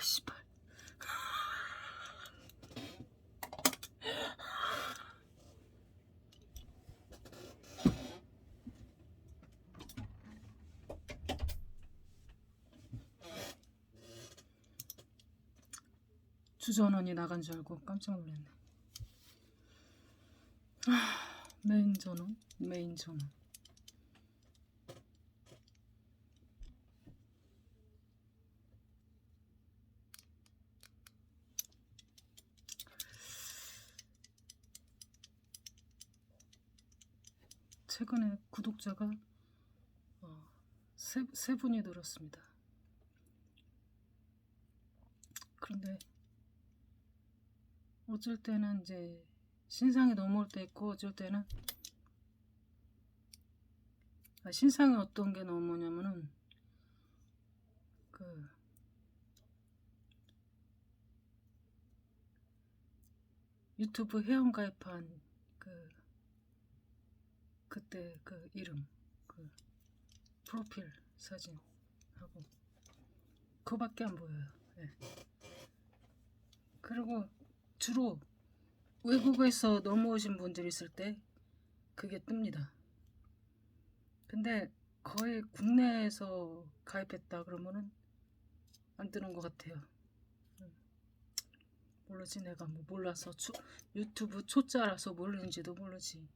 씨발. 주전원이 나간 줄 알고 깜짝 놀랐네. 메인 전원, 메인 전원. 최근에 구독자가 세 분이 늘었습니다. 그런데 어쩔 때는 이제 신상이 넘어올 때 있고, 어쩔 때는 신상이 어떤 게 넘어오냐면은 그 유튜브 회원 가입한 그때 그 이름, 그 프로필 사진 하고 그거밖에 안 보여요. 네. 그리고 주로 외국에서 넘어오신 분들이 있을 때 그게 뜹니다. 근데 거의 국내에서 가입했다 그러면은 안 뜨는 것 같아요. 모르지, 내가 뭐 몰라서 유튜브 초짜라서 모르는지도 모르지.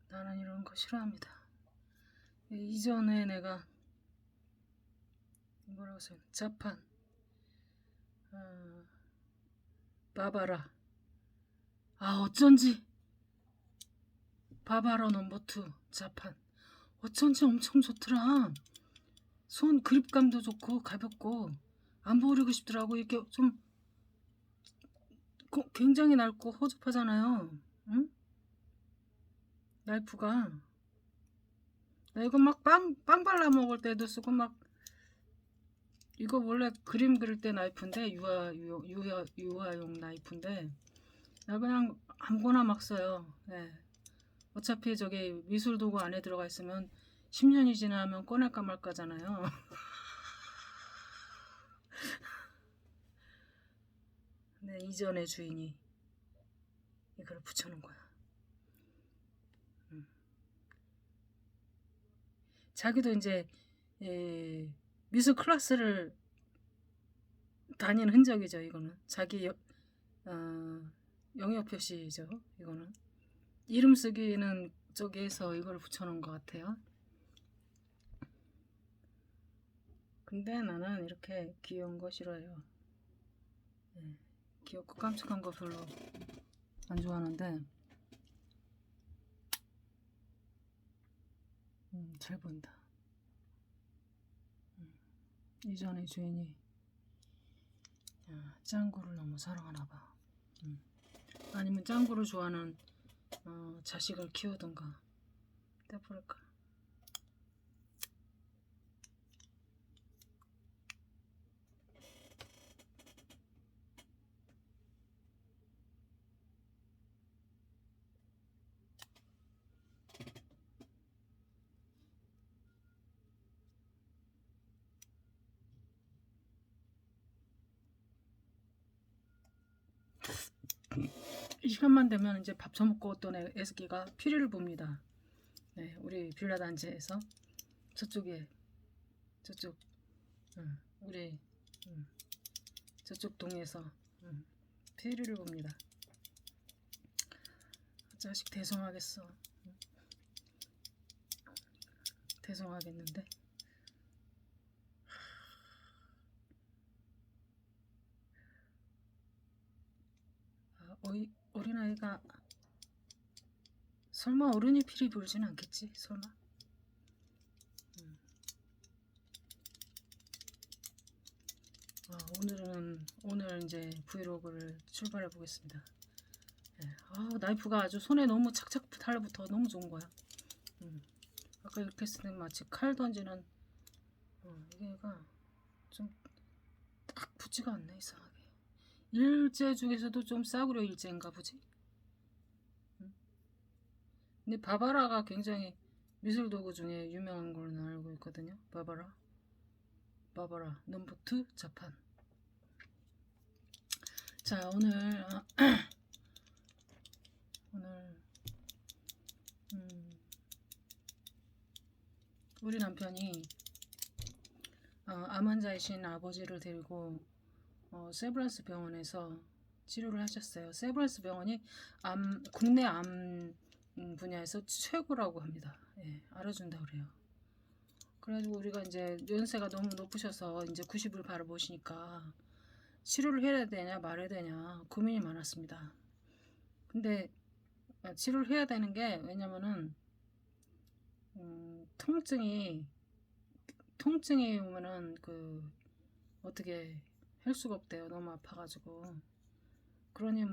나는 이런 거 싫어합니다. 이전에 내가 뭐라고 써요? 자판, 바바라. 어쩐지 바바라 넘버2 자판 어쩐지 엄청 좋더라. 손 그립감도 좋고 가볍고 안 버리고 싶더라고. 이게 좀 굉장히 낡고 허접하잖아요. 응? 나이프가. 나 이거 막 빵 발라 먹을 때도 쓰고 막. 이거 원래 그림 그릴 때 나이프인데 유화용 나이프인데 나 그냥 아무거나 막 써요. 네. 어차피 저기 미술 도구 안에 들어가 있으면 10년이 지나면 꺼낼까 말까잖아요. 네, 이전의 주인이 이걸 붙여놓은 거야. 자기도 이제 미술 클래스를 다닌 흔적이죠. 이거는 자기 영역 표시죠. 이거는 이름 쓰기는 저기에서 이걸 붙여놓은 것 같아요. 근데 나는 이렇게 귀여운 거 싫어해요. 귀엽고 깜찍한 거 별로 안 좋아하는데 잘 보인다. 이전의 주인이 짱구를 너무 사랑하나 봐. 아니면 짱구를 좋아하는 자식을 키우던가. 떼버릴까. 이 시간만 되면 이제 밥 처먹고 어떤 애기가 피리를 봅니다. 네, 우리 빌라 단지에서 저쪽에 저쪽 우리 저쪽 동에서 피리를 봅니다. 자식 대성하겠어. 대성하겠는데. 어린아이가 설마 어른이 피리 불진 않겠지? 설마? 오늘 이제 브이로그를 출발해 보겠습니다. 네. 나이프가 아주 손에 너무 착착 달라붙어 너무 좋은 거야. 아까 이렇게 했을 때 마치 칼 던지는 이게가 좀 딱 붙지가 않네, 이상하게. 일제 중에서도 좀 싸구려 일제인가 보지. 응? 근데 바바라가 굉장히 미술 도구 중에 유명한 걸로 알고 있거든요. 바바라 넘버 2 자판. 자, 오늘 우리 남편이 암 환자이신 아버지를 데리고 세브란스 병원에서 치료를 하셨어요. 세브란스 병원이 국내 암 분야에서 최고라고 합니다. 예, 알아준다 그래요. 그래가지고 우리가 이제 연세가 너무 높으셔서 이제 90을 바라보시니까 치료를 해야 되냐 말아야 되냐 고민이 많았습니다. 근데 치료를 해야 되는 게 왜냐면은 통증이 오면은 어떻게 할 수가 없대요. 너무 아파가지고. 그러니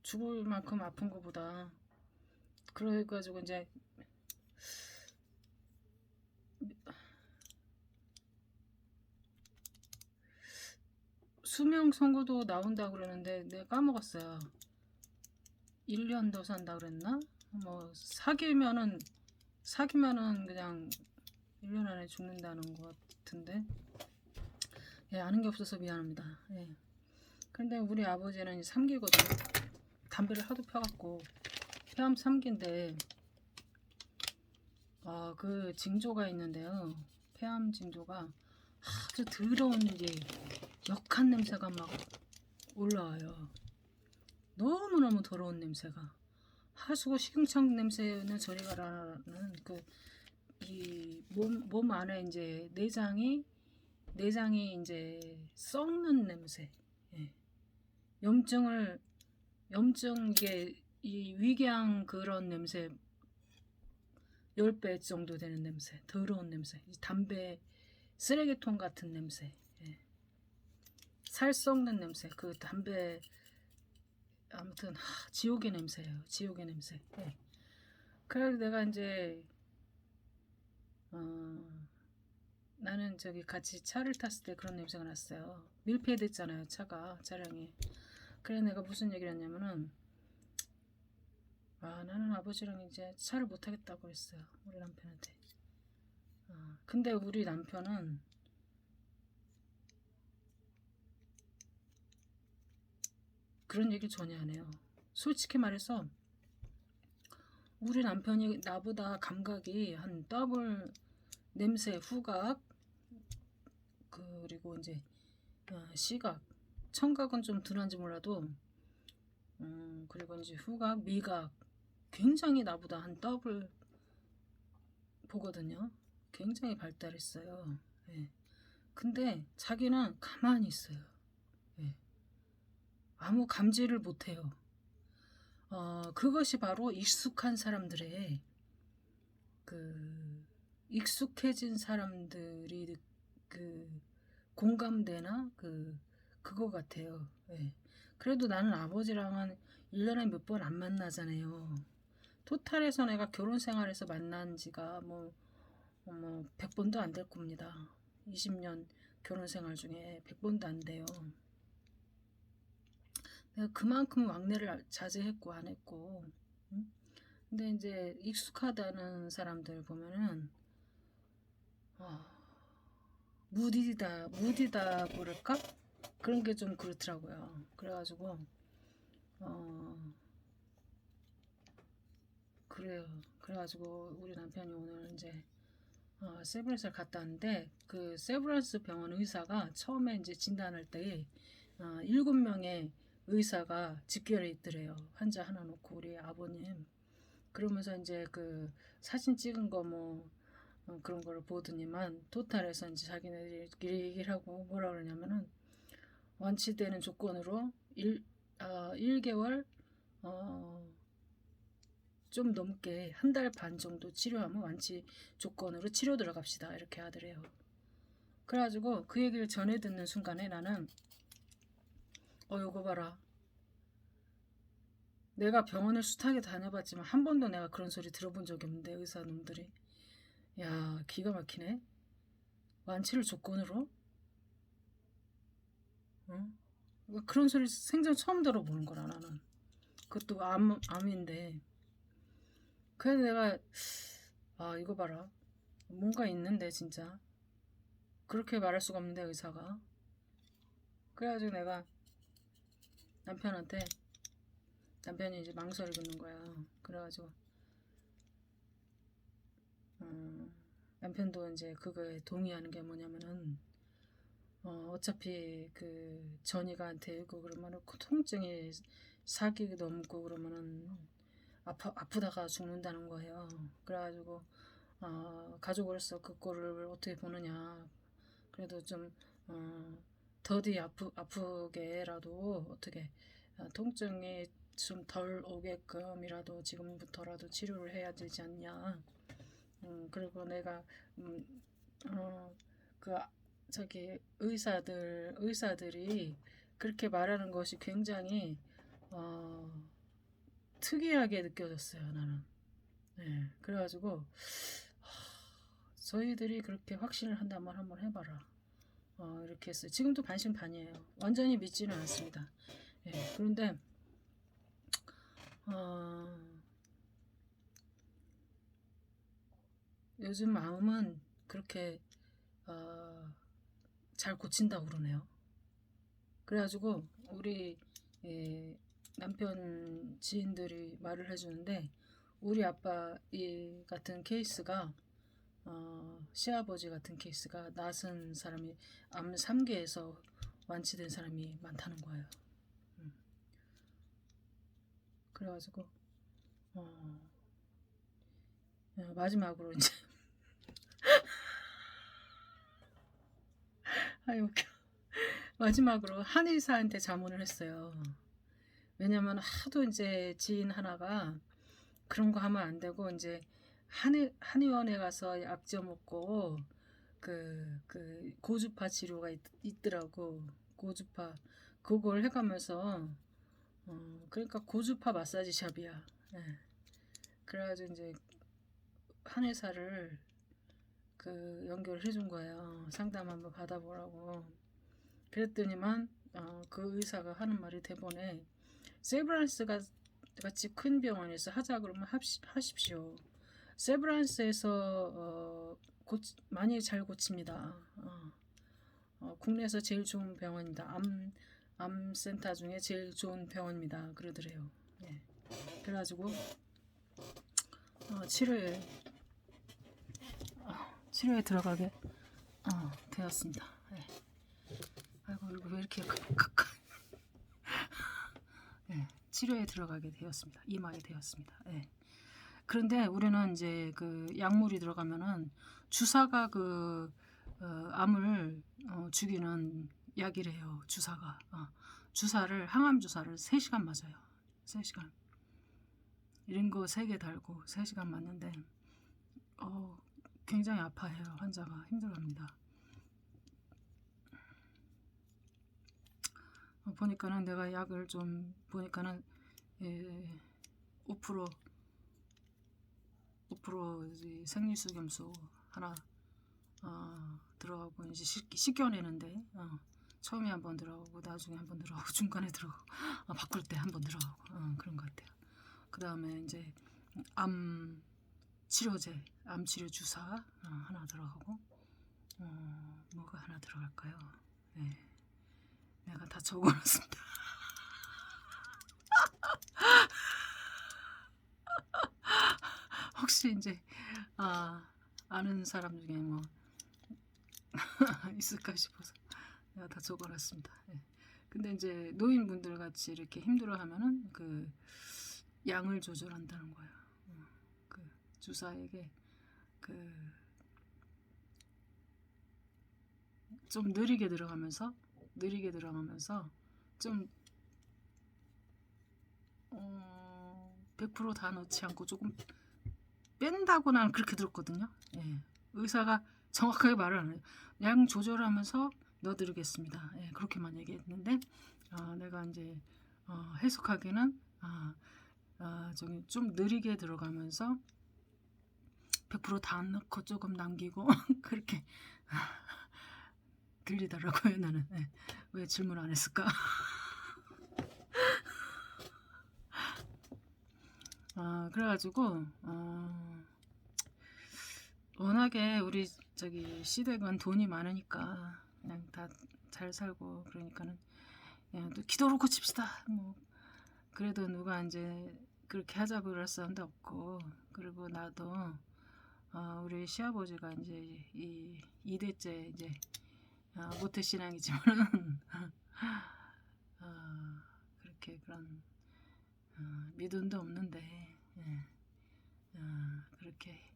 죽을 만큼 아픈 것보다 그래가지고 이제 수명 선고도 나온다 그러는데 내가 까먹었어요. 1년 더 산다 그랬나? 사귀면은 그냥 1년 안에 죽는다는 것 같은데. 예, 아는 게 없어서 미안합니다. 예. 근데 우리 아버지는 3기거든요. 담배를 하도 펴갖고 폐암 3기인데 그 징조가 있는데요. 폐암 징조가 아주 더러운 역한 냄새가 막 올라와요. 너무너무 더러운 냄새가. 하수구 식용창 냄새는 저리 가라는 몸 안에 이제 내장이 이제 썩는 냄새. 예. 염증 이게 이 위궤양 그런 냄새 10배 정도 되는 냄새. 더러운 냄새. 담배 쓰레기통 같은 냄새. 예. 살 썩는 냄새. 그 담배 아무튼 지옥의 냄새예요. 지옥의 냄새. 예. 그래서 내가 이제 나는 같이 차를 탔을 때 그런 냄새가 났어요. 밀폐됐잖아요. 차량이. 그래 내가 무슨 얘기를 했냐면은 나는 아버지랑 이제 차를 못 타겠다고 그랬어요. 우리 남편한테. 근데 우리 남편은 그런 얘기를 전혀 안 해요. 솔직히 말해서 우리 남편이 나보다 감각이 한 더블 냄새, 후각, 그리고 이제 시각, 청각은 좀 둔한지 몰라도 그리고 이제 후각, 미각 굉장히 나보다 한 더블 보거든요. 굉장히 발달했어요. 예. 근데 자기는 가만히 있어요. 예. 아무 감지를 못해요. 그것이 바로 익숙한 사람들의 익숙해진 사람들이 공감대나 그거 같아요. 예. 그래도 나는 아버지랑은 1년에 몇 번 안 만나잖아요. 토탈에서 내가 결혼 생활에서 만난 지가 100번도 안 될 겁니다. 20년 결혼 생활 중에 100번도 안 돼요. 내가 그만큼 왕래를 자제했고 안 했고. 응? 근데 이제 익숙하다는 사람들 보면은 무디다 그럴까? 그런 게 좀 그렇더라고요. 그래가지고 그래요. 그래가지고 우리 남편이 오늘 이제 세브란스를 갔다 왔는데 그 세브란스 병원 의사가 처음에 이제 진단할 때 7명의 의사가 집결해 있더래요. 환자 하나 놓고 우리 아버님. 그러면서 이제 그 사진 찍은 거 그런 거를 보더니만 토탈에서 이제 자기네들끼리 얘기를 하고 뭐라 그러냐면은 완치되는 조건으로 1개월 좀 넘게 한 달 반 정도 치료하면 완치 조건으로 치료 들어갑시다 이렇게 하더래요. 그래가지고 그 얘기를 전해 듣는 순간에 나는 요거 봐라. 내가 병원을 숱하게 다녀봤지만 한 번도 내가 그런 소리 들어본 적이 없는데 의사놈들이 야 기가 막히네. 완치를 조건으로? 어? 그런 소리 생전 처음 들어보는 거라 나는. 그것도 암인데. 그래서 내가 이거 봐라. 뭔가 있는데 진짜. 그렇게 말할 수가 없는데 의사가. 그래가지고 내가 남편한테 남편이 이제 망설이고 있는 거야. 그래가지고 어, 남편도 이제 그거에 동의하는 게 뭐냐면은 어차피 그 전이가한테 있고 그러면은 그 통증이 사기 넘고 그러면은 아프다가 죽는다는 거예요. 그래가지고 가족으로서 그 꼴을 어떻게 보느냐. 그래도 좀 더디 아프게라도 어떻게 통증이 좀 덜 오게끔이라도 지금부터라도 치료를 해야 되지 않냐. 그리고 내가 음, 어, 그 저기 의사들이 그렇게 말하는 것이 굉장히 어, 특이하게 느껴졌어요 나는. 네, 그래가지고 저희들이 그렇게 확신을 한다면 한번 해봐라. 이렇게 했어요. 지금도 반신반의해요. 완전히 믿지는 않습니다. 예, 그런데 어, 요즘 마음은 그렇게 어, 잘 고친다고 그러네요. 그래가지고 우리 예, 남편 지인들이 말을 해주는데 우리 아빠 이 같은 케이스가 시아버지 같은 케이스가 낯은 사람이 암 3기에서 완치된 사람이 많다는 거예요. 그래가지고 어, 마지막으로 이제 아유 웃겨. 마지막으로 한의사한테 자문을 했어요. 왜냐면 하도 이제 지인 하나가 그런 거 하면 안 되고 이제 한의원에 가서 약좀 먹고 그 고주파 치료가 있더라고. 고주파 그걸 해가면서 그러니까 고주파 마사지 샵이야. 예. 그래가지고 이제 한의사를 그 연결해 준 거예요. 상담 한번 받아보라고. 그랬더니만 그 의사가 하는 말이 대본에 세브란스가 같이 큰 병원에서 하자 그러면 하십시오. 세브란스에서 많이 잘 고칩니다. 국내에서 제일 좋은 병원입니다. 암센터 중에 제일 좋은 병원입니다. 그러더래요. 네. 그래가지고 치료에 들어가게 되었습니다. 네. 아이고 이거 왜 이렇게 가까이 네. 치료에 들어가게 되었습니다. 임하게 되었습니다. 네. 그런데 우리는 이제 그 약물이 들어가면은 주사가 그 암을 죽이는 약이래요. 주사가 주사를 항암 주사를 3시간 맞아요. 3시간 이런 거 3개 달고 3시간 맞는데 굉장히 아파해요. 환자가 힘들어합니다. 보니까는 내가 약을 좀 보니까는 5% 생리수겸수 하나 들어가고 이제 씻겨내는데 처음에 한번 들어가고 나중에 한번 들어가고 중간에 들어가고 바꿀 때 한번 들어가고 그런 것 같아요. 그 다음에 이제 암 치료제, 암 치료 주사 하나 들어가고 뭐가 하나 들어갈까요? 네, 내가 다 적어놨습니다. 혹시 이제 아는 사람 중에 뭐 있을까 싶어서 내가 다 적어놨습니다. 네. 근데 이제 노인분들 같이 이렇게 힘들어하면은 그 양을 조절한다는 거예요. 그 주사에게 그 좀 느리게 들어가면서 좀 100%다 넣지 않고 조금 뺀다고 나는 그렇게 들었거든요. 예. 의사가 정확하게 말을 안 해요. 양 조절하면서 넣어드리겠습니다. 예, 그렇게만 얘기했는데 내가 이제 해석하기는 저기 좀 느리게 들어가면서 100%다 안 넣고 조금 남기고 그렇게 들리더라고요. 나는 왜 질문 안 했을까? 그래가지고 워낙에 우리 저기 시댁은 돈이 많으니까 그냥 다 잘 살고 그러니까는 그냥 또 기도로 고칩시다. 뭐 그래도 누가 이제 그렇게 하자고 그럴 사람도 없고, 그리고 나도 우리 시아버지가 이제 이 2대째 이제 모태 신앙이지만은 그렇게 그런 믿음도 없는데 그렇게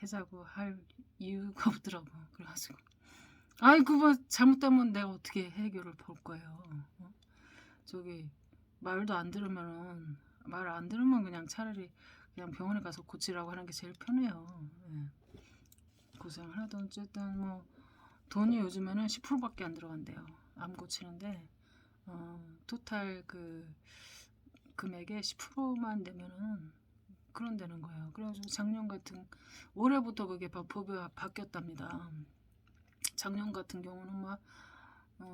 해자고 할 이유가 없더라고. 그래가지고 아이고 뭐 잘못되면 내가 어떻게 해결을 볼 거예요. 저기 말도 안 들으면은 말 안 들으면 그냥 차라리 그냥 병원에 가서 고치라고 하는 게 제일 편해요. 고생을 하던 어쨌든 뭐 돈이 요즘에는 10%밖에 안 들어간대요. 암 고치는데 토탈 그 금액의 10%만 내면은 그런 되는 거예요. 그래가지고 작년 같은 올해부터 그게 법이 바뀌었답니다. 작년 같은 경우는 막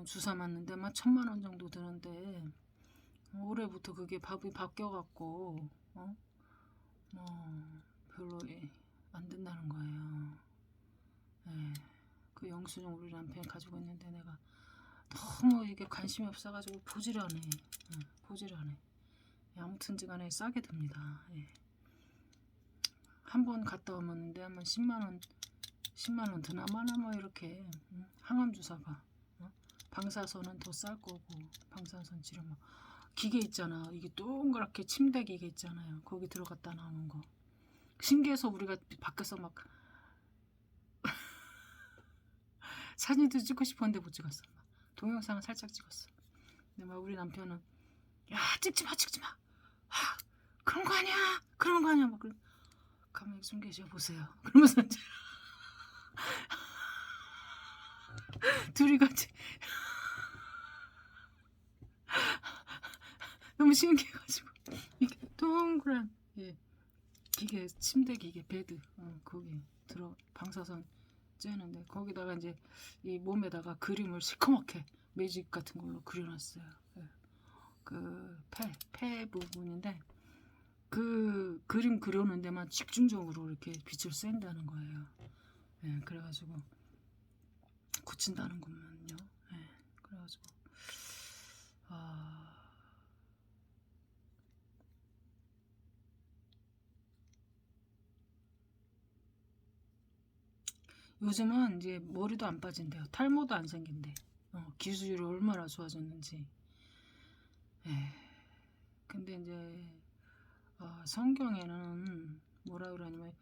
주사 맞는데 막 1,000만 원 정도 드는데 올해부터 그게 법이 바뀌어갖고 별로 안 된다는 거예요. 그 영수증 우리 남편이 가지고 있는데 내가 너무 이게 관심이 없어가지고 보지를 않아. 보지를 않아. 아무튼지간에 싸게 듭니다. 한 번 갔다 오면데 한번 10만 원 드나마나 뭐 이렇게 항암 주사가 방사선은 더 쌀 거고, 방사선 치료 뭐 기계 있잖아. 이게 동그랗게 침대 기계 있잖아요. 거기 들어갔다 나오는 거. 신기해서 우리가 밖에서 막 사진도 찍고 싶었는데 못 찍었어. 동영상은 살짝 찍었어. 근데 막 우리 남편은 야 찍지 마 찍지 마. 그런 거 아니야. 그런 거 아니야. 막 그래. 가만히 좀 계셔 보세요. 그러면서 이제 둘이 같이 너무 신기해가지고 이게 동그란 기계 침대 기계 베드 거기 들어 방사선 쬐는데 거기다가 이제 이 몸에다가 그림을 시커멓게 매직 같은 걸로 그려놨어요. 그 폐 부분인데 그 그림 그려놓은 데만 집중적으로 이렇게 빛을 쐰다는 거예요. 그래가지고 고친다는군요. 그래가지고 요즘은 이제 머리도 안 빠진대요. 탈모도 안 생긴대. 기술이 얼마나 좋아졌는지. 근데 이제 성경에는 뭐라 그러냐면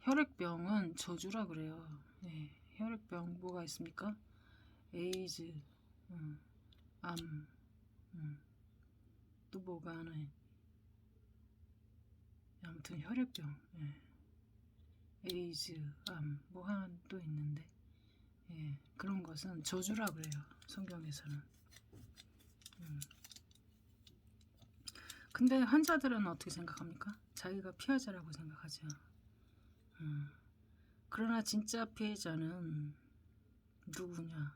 혈액병은 저주라 그래요. 혈액병 뭐가 있습니까? 에이즈, 암, 또 뭐가 하나 아무튼 혈액병, 에이즈, 암, 뭐 하나 또 있는데 그런 것은 저주라 그래요. 성경에서는. 근데 환자들은 어떻게 생각합니까? 자기가 피해자라고 생각하죠. 그러나 진짜 피해자는 누구냐?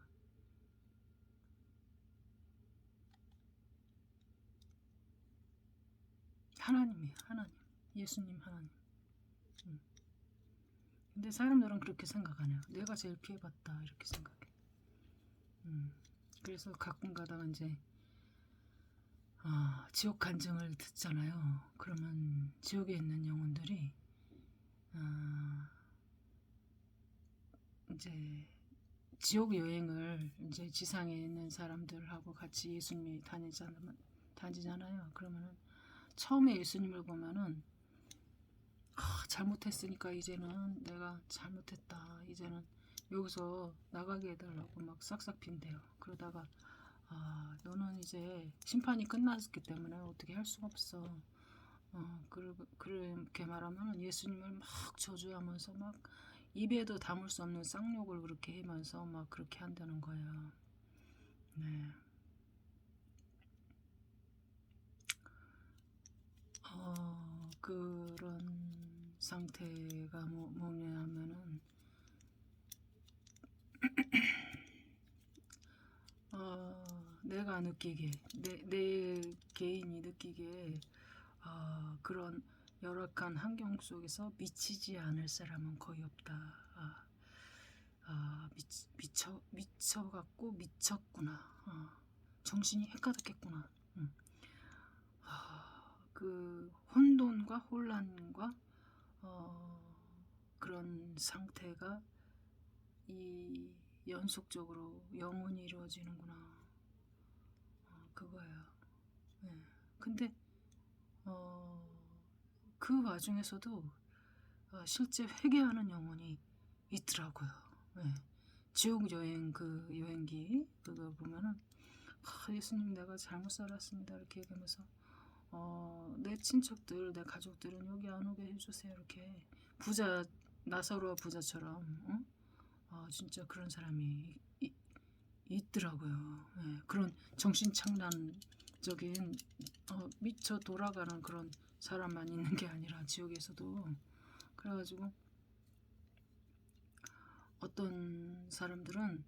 하나님이에요. 하나님. 예수님 하나님. 근데 사람들은 그렇게 생각 안 해요. 내가 제일 피해봤다 이렇게 생각해. 그래서 가끔 가다가 이제 지옥 간증을 듣잖아요. 그러면 지옥에 있는 영혼들이 이제 지옥 여행을 이제 지상에 있는 사람들하고 같이 예수님이 다니잖아요. 그러면은 처음에 예수님을 보면은 잘못했으니까 이제는 내가 잘못했다. 이제는 여기서 나가게 해달라고 막 싹싹 빈대요. 그러다가 너는 이제 심판이 끝났기 때문에 어떻게 할 수가 없어. 그렇게 말하면 예수님을 막 저주하면서 막 입에도 담을 수 없는 쌍욕을 그렇게 하면서 막 그렇게 한다는 거예요. 그런 상태가 뭐냐면은 내가 느끼게 내 개인이 느끼기에 그런 열악한 환경 속에서 미치지 않을 사람은 거의 없다. 미쳐갖고 미쳤구나. 정신이 해가득했구나. 그 혼돈과 혼란과 그런 상태가 이 연속적으로 영원히 이루어지는구나. 그거예요. 네. 근데 그 와중에서도 실제 회개하는 영혼이 있더라고요. 네. 지옥 여행 그 여행기 그거 보면은 예수님 내가 잘못 살았습니다 이렇게 얘기하면서 내 친척들 내 가족들은 여기 안 오게 해주세요 이렇게 부자 나사로와 부자처럼 진짜 그런 사람이 있더라고요. 네. 그런 정신착란적인 미쳐 돌아가는 그런 사람만 있는 게 아니라 지옥에서도 그래가지고 어떤 사람들은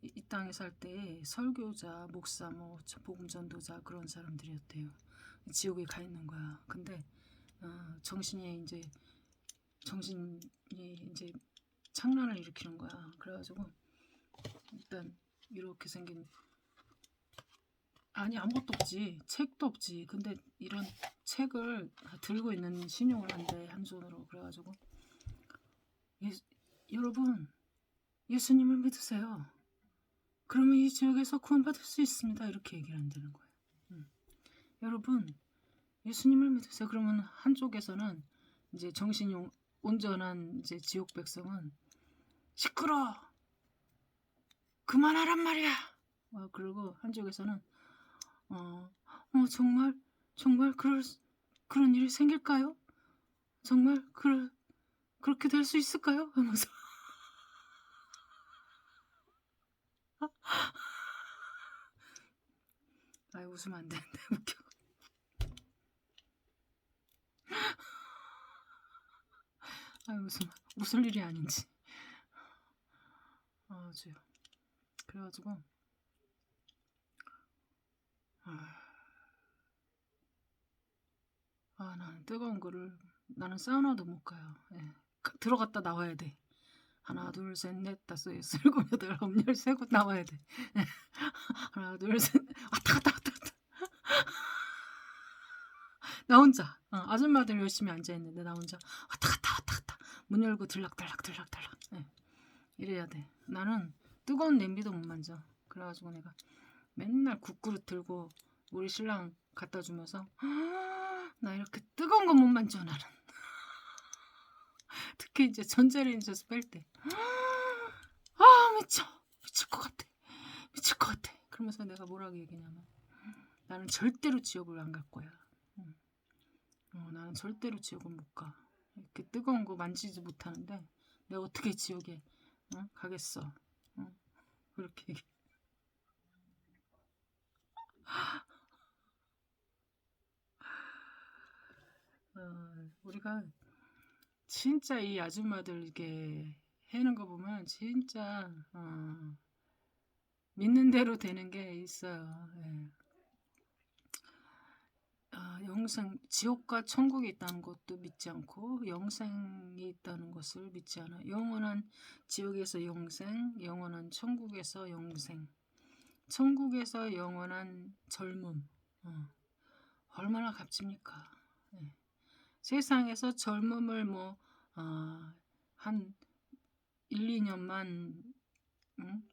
이 땅에 살 때 설교자, 목사, 뭐 복음 전도자 그런 사람들이었대요. 지옥에 가 있는 거야. 근데 정신이 이제 착란을 일으키는 거야. 그래가지고 일단 이렇게 생긴 아무것도 없지. 책도 없지. 근데 이런 책을 들고 있는 신용을 한대 한 손으로. 그래가지고 여러분 예수님을 믿으세요. 그러면 이 지역에서 구원받을 수 있습니다. 이렇게 얘기를 한다는 거예요. 여러분 예수님을 믿으세요. 그러면 한쪽에서는 이제 정신이 온전한 이제 지옥 백성은 시끄러 그만하란 말이야. 그리고 한쪽에서는 정말 그런 일이 생길까요? 정말 그렇게 될 수 있을까요? 하면서 웃으면 안 되는데 웃겨. 웃을 일이 아닌지. 그래가지고 나는 뜨거운 거를 나는 사우나도 못 가요. 예. 들어갔다 나와야 돼. 하나 둘 셋 넷 다섯 여섯 일곱 여덟 아홉 열 세고 나와야 돼. 하나 둘 셋 왔다 갔다 나 혼자 아줌마들 열심히 앉아있는데 나 혼자 왔다 갔다 문 열고 들락달락 네. 이래야 돼. 나는 뜨거운 냄비도 못 만져. 그래가지고 내가 맨날 국그릇 들고 우리 신랑 갖다 주면서 나 이렇게 뜨거운 거 못 만져 나는. 특히 이제 전자레인지에서 뺄 때 미칠 것 같아. 그러면서 내가 뭐라고 얘기냐면 나는 절대로 지옥을 안 갈 거야. 나는 절대로 지옥은 못 가. 이렇게 뜨거운 거 만지지 못하는데 내가 어떻게 지옥에 가겠어. 그렇게 얘기. 우리가 진짜 이 아줌마들 이게 해는 거 보면 진짜 믿는 대로 되는 게 있어요. 예. 영생, 지옥과 천국이 있다는 것도 믿지 않고 영생이 있다는 것을 믿지 않아. 영원한 지옥에서 영생, 영원한 천국에서 영생, 천국에서 영원한 젊음. 얼마나 값집니까? 예. 세상에서 젊음을 한 1, 2년만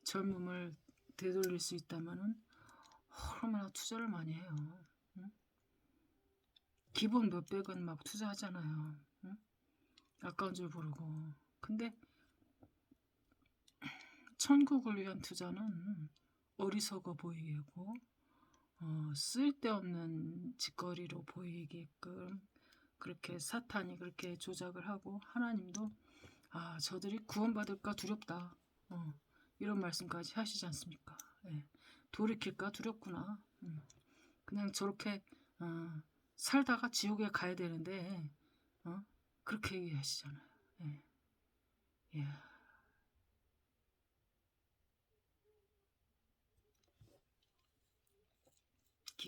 젊음을 되돌릴 수 있다면은 얼마나 투자를 많이 해요. 기본 몇백은 막 투자하잖아요. 아까운 줄 모르고. 근데 천국을 위한 투자는 어리석어 보이고 쓸데없는 짓거리로 보이게끔 그렇게 사탄이 그렇게 조작을 하고 하나님도 저들이 구원받을까 두렵다. 이런 말씀까지 하시지 않습니까? 예. 돌이킬까 두렵구나. 그냥 저렇게 살다가 지옥에 가야 되는데 그렇게 얘기하시잖아요. 예. 예.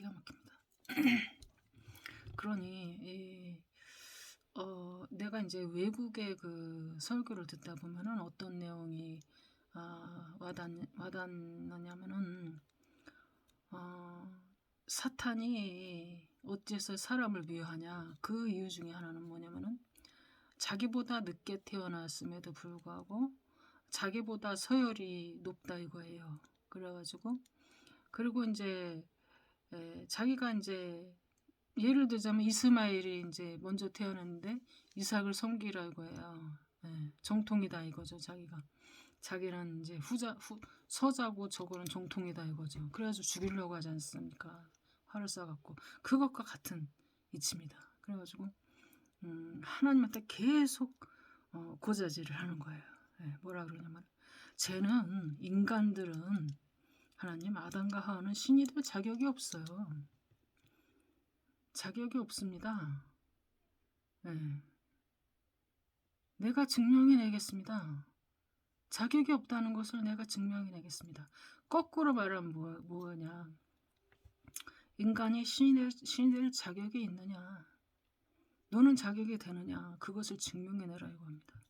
기가 막힙니다. 그러니 내가 이제 외국의 그 설교를 듣다 보면은 어떤 내용이 와닿느냐면은 사탄이 어째서 사람을 미워하냐, 그 이유 중에 하나는 뭐냐면은 자기보다 늦게 태어났음에도 불구하고 자기보다 서열이 높다 이거예요. 그래가지고 그리고 이제 자기가 이제 예를 들자면 이스마엘이 이제 먼저 태어났는데 이삭을 섬기라 이거예요. 정통이다 이거죠. 자기는 이제 서자고 저거는 정통이다 이거죠. 그래가지고 죽이려고 하지 않습니까? 활을 쏴갖고 그것과 같은 이치입니다. 그래가지고 하나님한테 계속 고자질을 하는 거예요. 뭐라 그러냐면 쟤는 인간들은 하나님 아담과 하와는 신이 될 자격이 없어요. 자격이 없습니다. 내가 증명해내겠습니다. 자격이 없다는 것을 내가 증명해내겠습니다. 거꾸로 말하면 뭐냐? 인간이 신이 될 자격이 있느냐? 너는 자격이 되느냐? 그것을 증명해내라 이겁니다.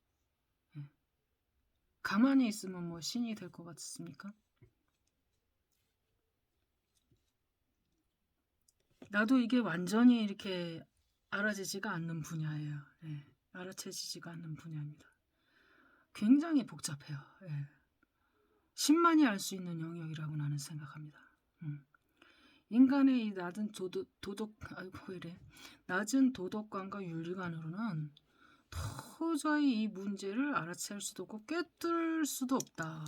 가만히 있으면 뭐 신이 될 것 같습니까? 나도 이게 완전히 이렇게 알아지지가 않는 분야예요. 알아채지지가 않는 분야입니다. 굉장히 복잡해요. 신만이 알 수 있는 영역이라고 나는 생각합니다. 인간의 이 낮은 낮은 도덕관과 윤리관으로는 도저히 이 문제를 알아챌 수도 없고 꿰뚫을 수도 없다.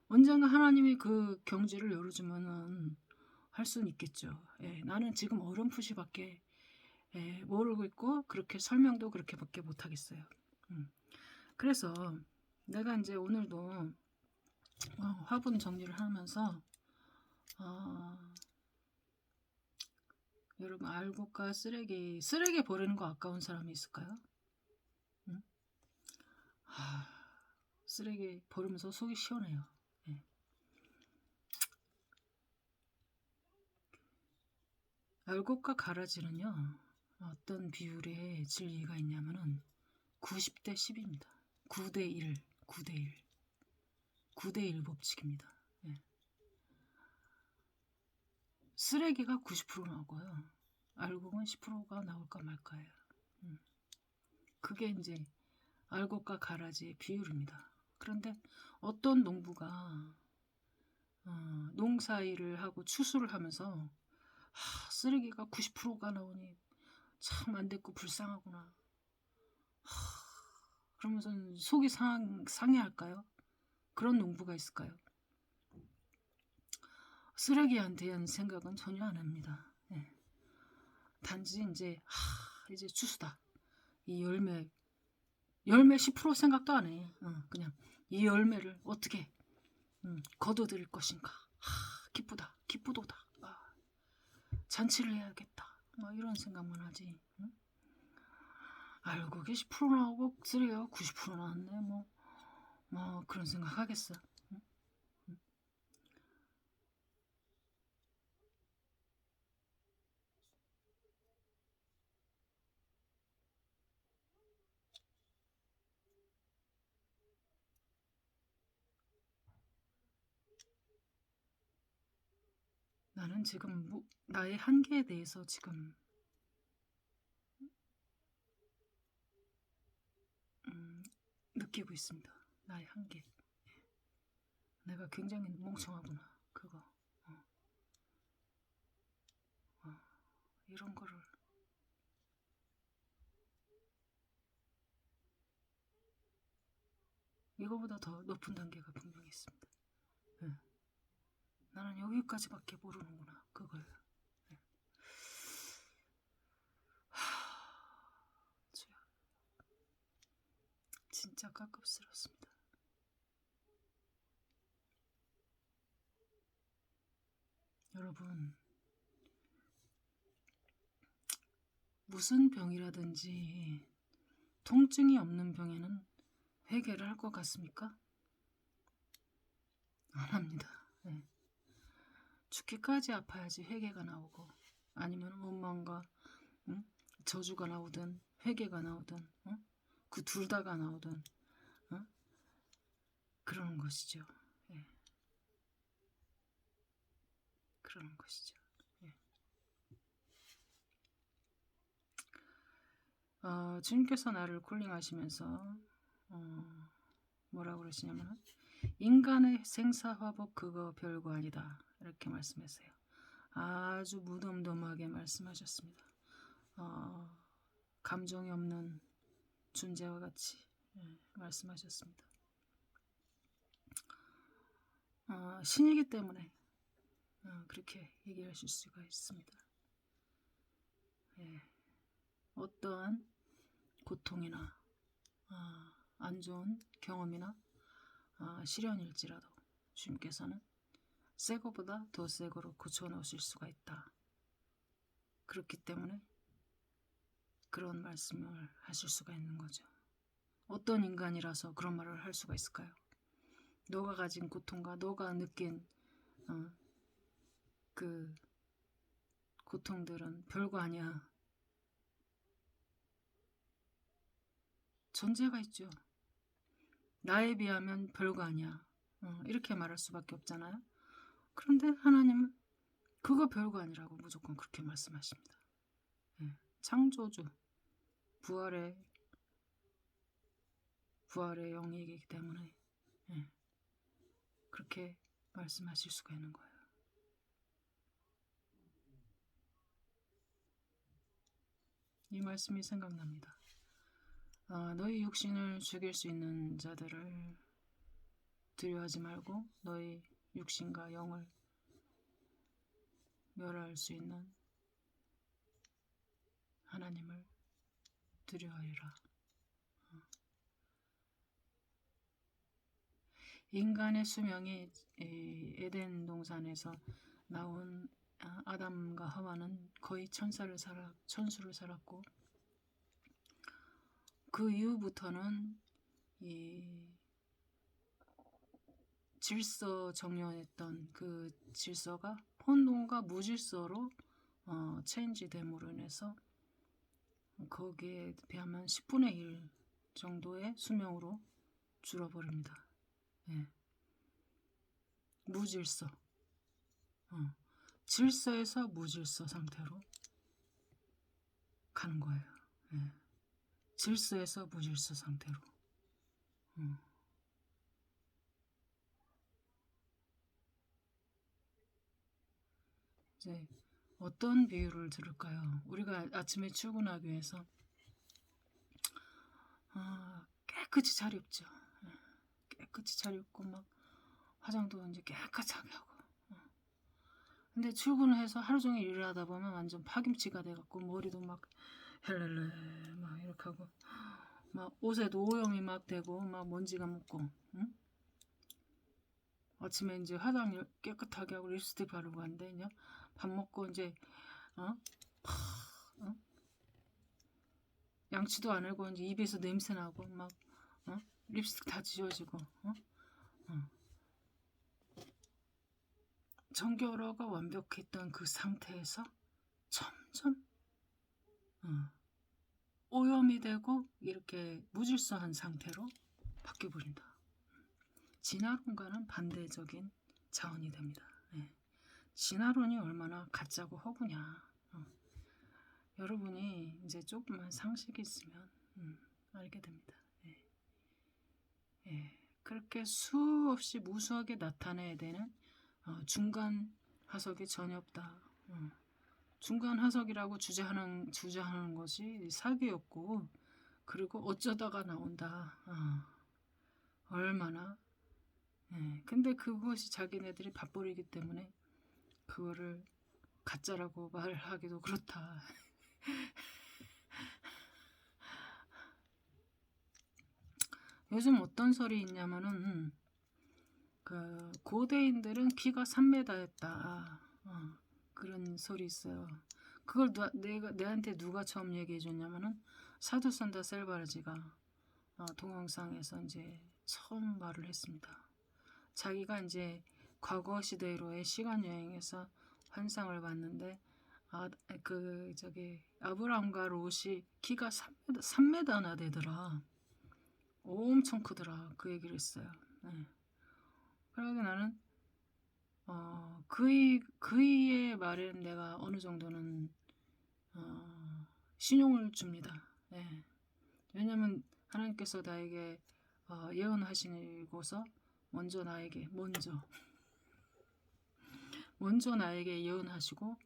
언젠가 하나님이 그 경지를 열어주면은 할 수는 있겠죠. 나는 지금 어렴풋이밖에 모르고 있고 그렇게 설명도 그렇게밖에 못하겠어요. 그래서 내가 이제 오늘도 화분 정리를 하면서 여러분 알곡과 쓰레기 버리는 거 아까운 사람이 있을까요? 쓰레기 버리면서 속이 시원해요. 알곡과 가라지는요 어떤 비율의 진리가 있냐면은 90대 10입니다. 9대 1, 9대 1, 9대 1 법칙입니다. 쓰레기가 90% 나오고요. 알곡은 10%가 나올까 말까예요. 그게 이제 알곡과 가라지의 비율입니다. 그런데 어떤 농부가 농사일을 하고 추수를 하면서 쓰레기가 90%가 나오니 참 안됐고 불쌍하구나. 그러면서 속이 상해할까요? 그런 농부가 있을까요? 쓰레기에 대한 생각은 전혀 안 합니다. 단지 이제 추수다. 이 열매 10% 생각도 안 해. 그냥 이 열매를 어떻게 거둬들일 것인가. 기쁘도다. 잔치를 해야겠다. 이런 생각만 하지. 알곡이 10% 나오고 쓰레기가 90% 나왔네. 뭐 그런 생각 하겠어. 나는 지금 나의 한계에 대해서 지금 느끼고 있습니다. 나의 한계. 내가 굉장히 멍청하구나. 그거. 이런 거를 이거보다 더 높은 단계가 분명히 있습니다. 나는 여기까지밖에 모르는구나. 그거예요. 진짜 깝깝스럽습니다. 여러분, 무슨 병이라든지 통증이 없는 병에는 해결을 할 것 같습니까? 안 합니다. 죽기까지 아파야지 회개가 나오고, 아니면 원망과 응? 저주가 나오든 회개가 나오든 그 둘 다가 나오든 그러는 것이죠. 예. 그러는 것이죠. 예. 주님께서 나를 콜링하시면서 뭐라고 그러시냐면 인간의 생사화복 그거 별거 아니다 이렇게 말씀하세요. 아주 무덤덤하게 말씀하셨습니다. 감정이 없는 존재와 같이 말씀하셨습니다. 신이기 때문에 그렇게 얘기하실 수가 있습니다. 예. 어떠한 고통이나 안 좋은 경험이나 시련일지라도 주님께서는 새 거보다 더 새 거로 고쳐놓으실 수가 있다. 그렇기 때문에 그런 말씀을 하실 수가 있는 거죠. 어떤 인간이라서 그런 말을 할 수가 있을까요? 너가 가진 고통과 너가 느낀 그 고통들은 별거 아니야. 존재가 있죠. 나에 비하면 별거 아니야. 이렇게 말할 수밖에 없잖아요. 그런데 하나님은 그거 별거 아니라고 무조건 그렇게 말씀하십니다. 예. 창조주, 부활의 영이기 때문에 그렇게 말씀하실 수가 있는 거예요. 이 말씀이 생각납니다. 너희 육신을 죽일 수 있는 자들을 두려워하지 말고 너희 육신과 영을 멸할 수 있는 하나님을 두려워하리라. 인간의 수명이 에덴 동산에서 나온 아담과 하와는 거의 천수를 살았고, 그 이후부터는 이 질서 정연했던 그 질서가 혼돈과 무질서로 체인지됨으로 인해서 거기에 비하면 10분의 1 정도의 수명으로 줄어버립니다. 예. 무질서, 질서에서 무질서 상태로 가는 거예요. 예. 질서에서 무질서 상태로. 이제 어떤 비유를 들을까요? 우리가 아침에 출근하기 위해서 깨끗이 차렵죠. 깨끗이 차렵고 막 화장도 이제 깨끗하게 하고. 근데 출근을 해서 하루 종일 일을 하다 보면 완전 파김치가 돼갖고 머리도 막 헬렐레 막 이렇게 하고 막 옷에도 오염이 막 되고 막 먼지가 묻고. 응? 아침에 이제 화장 깨끗하게 하고 립스틱 바르고 가는데 이제 밥 먹고 이제 양치도 안 하고 이제 입에서 냄새 나고 막 립스틱 다 지워지고 정결화가 완벽했던 그 상태에서 점점 오염이 되고 이렇게 무질서한 상태로 바뀌어버린다. 진화론과는 반대적인 자원이 됩니다. 진화론이 얼마나 가짜고 허구냐. 여러분이 이제 조금만 상식이 있으면 알게 됩니다. 그렇게 수없이 무수하게 나타내야 되는 중간 화석이 전혀 없다. 중간 화석이라고 주장하는 것이 사기였고, 그리고 어쩌다가 나온다. 얼마나. 근데 그것이 자기네들이 밥벌이기 때문에 그거를 가짜라고 말하기도 그렇다. 요즘 어떤 설이 있냐면은 그 고대인들은 키가 3m였다. 그런 설이 있어요. 그걸 내한테 누가 처음 얘기해 줬냐면은 사두 산다 셀바르지가 동영상에서 이제 처음 말을 했습니다. 자기가 이제 과거 시대로의 시간 여행에서 환상을 봤는데 아브라함과 롯이 키가 3m나 되더라. 엄청 크더라. 그 얘기를 했어요. 네. 그래서 나는 그이의 말에는 내가 어느 정도는 신용을 줍니다. 네. 왜냐면 하나님께서 나에게 예언하시고서 먼저 나에게 예언하시고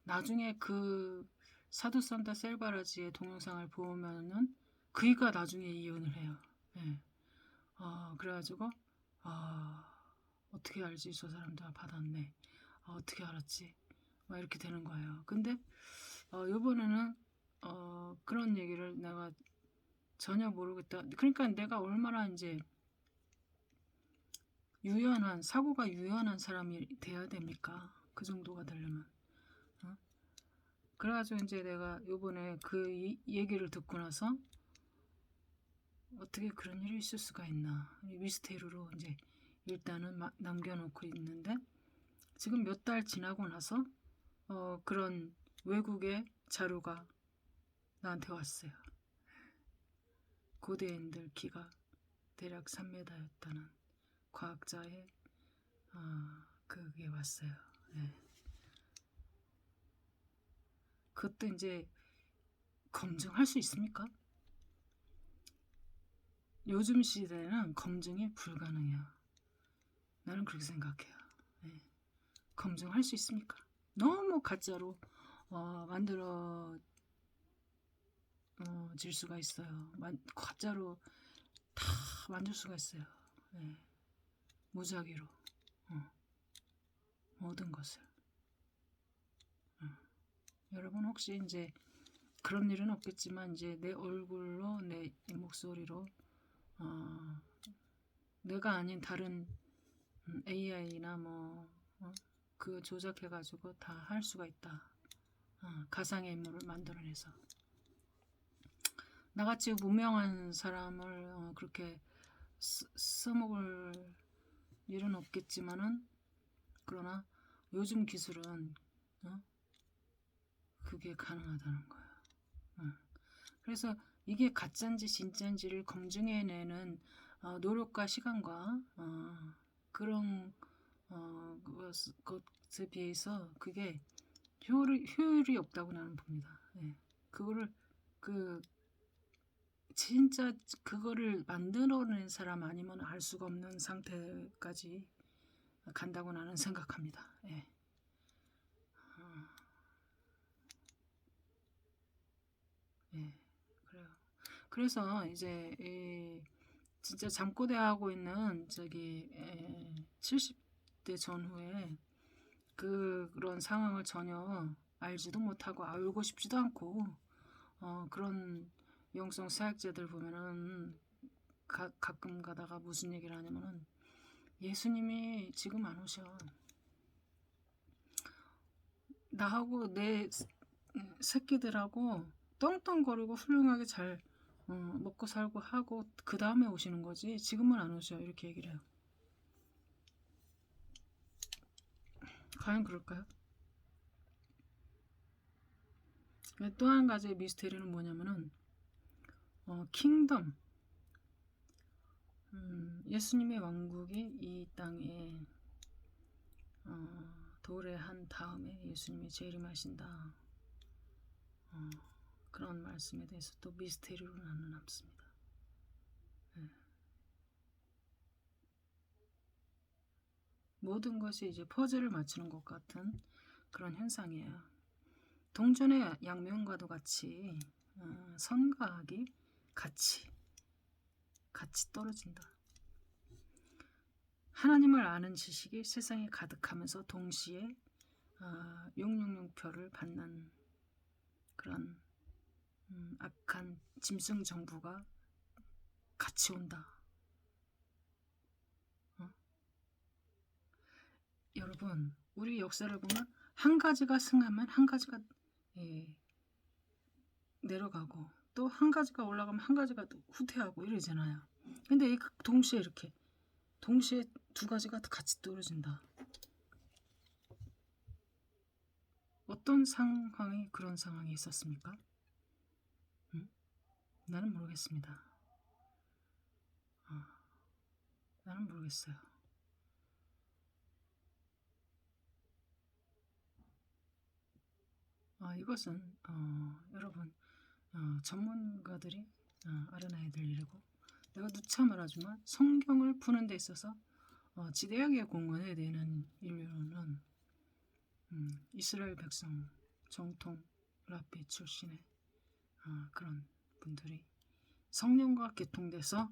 나중에 그 사두 산타 셀바라지의 동영상을 보면은 그이가 나중에 예언을 해요. 네. 그래가지고 어떻게 알지? 저 사람 다 받았네. 어떻게 알았지? 막 이렇게 되는 거예요. 근데 이번에는 그런 얘기를 내가 전혀 모르겠다. 그러니까 내가 얼마나 이제 사고가 유연한 사람이 돼야 됩니까? 그 정도가 되려면. 그래가지고 이제 내가 요번에 그 얘기를 듣고 나서 어떻게 그런 일이 있을 수가 있나. 미스테리로 이제 일단은 남겨놓고 있는데 지금 몇 달 지나고 나서 그런 외국의 자료가 나한테 왔어요. 고대인들 키가 대략 3m였다는 과학자의 그게 왔어요. 네. 그것도 이제 검증할 수 있습니까? 요즘 시대는 검증이 불가능해요. 나는 그렇게 생각해요. 네. 검증할 수 있습니까? 너무 가짜로 만들어 질 수가 있어요. 가짜로 다 만들 수가 있어요. 네. 무작위로 모든 것을. 여러분 혹시 이제 그런 일은 없겠지만 이제 내 얼굴로 내 목소리로 내가 아닌 다른 AI나 그 조작해가지고 다 할 수가 있다. 가상의 인물을 만들어내서 나같이 무명한 사람을 그렇게 써먹을 일은 없겠지만은 그러나 요즘 기술은 그게 가능하다는 거야. 그래서 이게 가짜인지 진짜인지를 검증해내는 노력과 시간과 그런 것에 비해서 그게 효율이 없다고 나는 봅니다. 예. 그거를 진짜 그거를 만들어낸 사람 아니면 알 수가 없는 상태까지 간다고 나는 생각합니다. 예. 예, 그래요. 그래서 이제 진짜 잠꼬대 하고 있는 70대 전후에 그런 상황을 전혀 알지도 못하고 알고 싶지도 않고 그런 영성 사역자들 보면은 가끔 가다가 무슨 얘기를 하냐면은 예수님이 지금 안 오셔. 나하고 내 새끼들하고 떵떵거리고 훌륭하게 잘 먹고 살고 하고 그 다음에 오시는 거지 지금은 안 오셔. 이렇게 얘기를 해요. 과연 그럴까요? 또 한 가지의 미스테리는 뭐냐면은 킹덤 예수님의 왕국이 이 땅에 도래한 다음에 예수님이 재림하신다. 그런 말씀에 대해서 또 미스테리로 나는 남습니다. 네. 모든 것이 이제 퍼즐을 맞추는 것 같은 그런 현상이에요. 동전의 양면과도 같이 선과 악이 같이 떨어진다. 하나님을 아는 지식이 세상에 가득하면서 동시에 666표를 받는 그런 악한 짐승 정부가 같이 온다. 여러분 우리 역사를 보면 한 가지가 승하면 한 가지가 내려가고 또 한 가지가 올라가면 한 가지가 또 후퇴하고 이러잖아요. 근데 동시에 두 가지가 같이 떨어진다. 어떤 상황이 그런 상황이 있었습니까? 응? 나는 모르겠습니다. 어, 나는 모르겠어요. 이것은 여러분 전문가들이 알아놔야 될 일이고, 내가 누차 말하지만 성경을 푸는 데 있어서 지대하게 공헌해야 되는 인류는 이스라엘 백성 정통 랍비 출신의 그런 분들이 성령과 개통돼서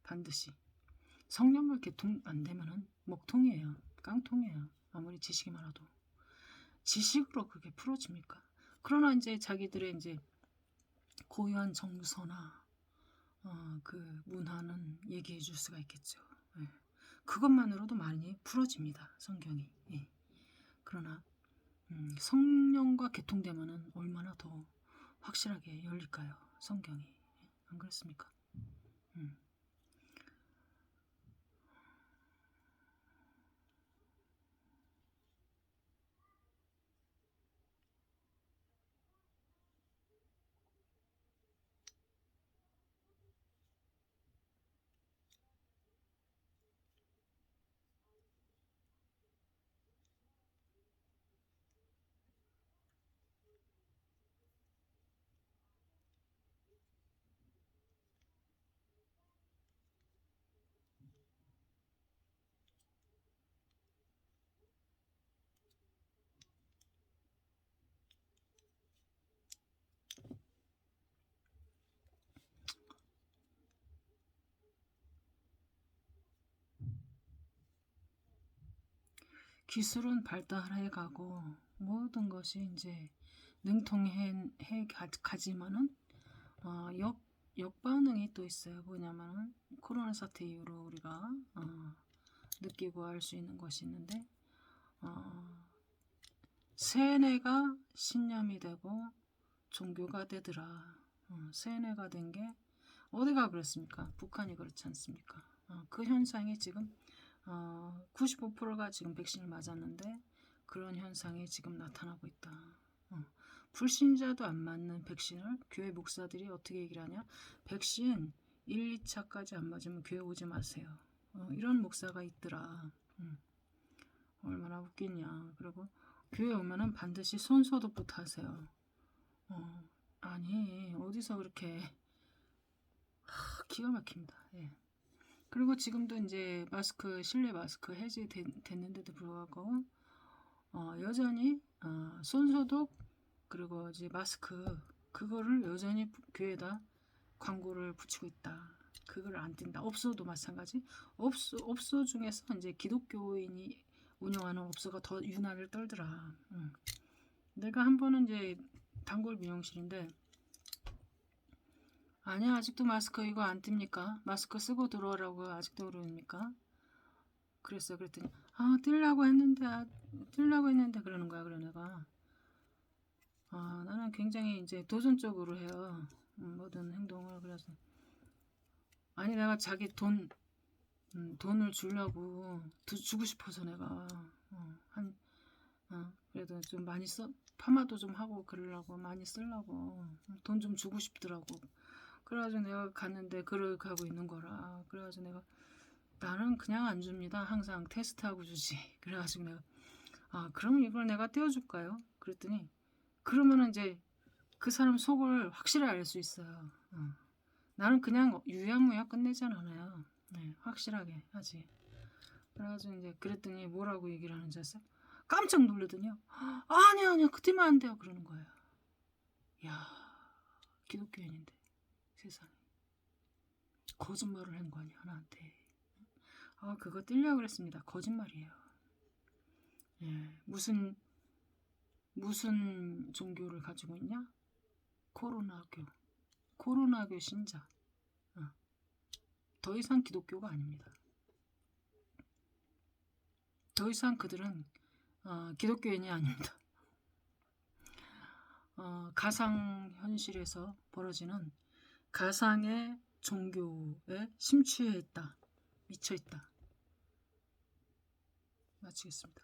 반드시, 성령과 개통 안 되면은 먹통이에요. 깡통이에요. 아무리 지식이 많아도 지식으로 그게 풀어집니까? 그러나 이제 자기들의 이제 고유한 정서나 그 문화는 얘기해 줄 수가 있겠죠. 예. 그것만으로도 많이 풀어집니다. 성경이. 예. 그러나 성령과 개통되면은 얼마나 더 확실하게 열릴까요? 성경이. 예. 안 그렇습니까? 음. 기술은 발달해 가고 모든 것이 이제 능통해 가지만은 역반응이 또 있어요. 뭐냐면은 코로나 사태 이후로 우리가 느끼고 알 수 있는 것이 있는데, 세뇌가 신념이 되고 종교가 되더라. 세뇌가 된 게 어디가 그렇습니까? 북한이 그렇지 않습니까? 그 현상이 지금 95%가 지금 백신을 맞았는데 그런 현상이 지금 나타나고 있다. 불신자도 안 맞는 백신을 교회 목사들이 어떻게 얘기를 하냐? 백신 1, 2차까지 안 맞으면 교회 오지 마세요. 이런 목사가 있더라. 얼마나 웃기냐. 그리고 교회 오면은 반드시 손소독부터 하세요. 아니 어디서 그렇게 기가 막힙니다. 예. 그리고 지금도 이제 마스크, 실내 마스크 해제됐는데도 불구하고 여전히 손소독 그리고 이제 마스크 그거를 여전히 교회에다 광고를 붙이고 있다. 그걸 안 띈다. 업소도 마찬가지. 업소 중에서 이제 기독교인이 운영하는 업소가 더 유난을 떨더라. 내가 한 번은 이제 단골 미용실인데, 아니야 아직도 마스크 이거 안 띱니까? 마스크 쓰고 들어오라고 아직도 그러니까? 그랬어. 그랬더니 띄려고 했는데 그러는 거야. 그래 내가 나는 굉장히 이제 도전적으로 해요. 모든 행동을. 그래서 아니 내가 자기 돈을 주려고 주고 싶어서 내가 그래도 좀 많이 파마도 좀 하고 그러려고 많이 쓰려고 돈 좀 주고 싶더라고. 그래가지고 내가 갔는데 그걸 가고 있는 거라. 그래가지고 내가 나는 그냥 안 줍니다. 항상 테스트하고 주지. 그래가지고 내가 그럼 이걸 내가 떼어줄까요? 그랬더니 그러면은 이제 그 사람 속을 확실히 알 수 있어요. 나는 그냥 유야무야 끝내진 않아요. 네, 확실하게 하지. 그래가지고 이제 그랬더니 뭐라고 얘기를 하는지 아세요? 깜짝 놀라더니요. 아니야 그때만 안 돼요 그러는 거예요. 야 기독교인인데 세상에 거짓말을 한 거 아니야 나한테. 그거 뛸려고 그랬습니다. 거짓말이에요. 예, 무슨 종교를 가지고 있냐? 코로나교 신자. 더 이상 기독교가 아닙니다. 더 이상 그들은 기독교인이 아닙니다. 가상 현실에서 벌어지는 가상의 종교에 심취해 있다. 미쳐 있다. 마치겠습니다.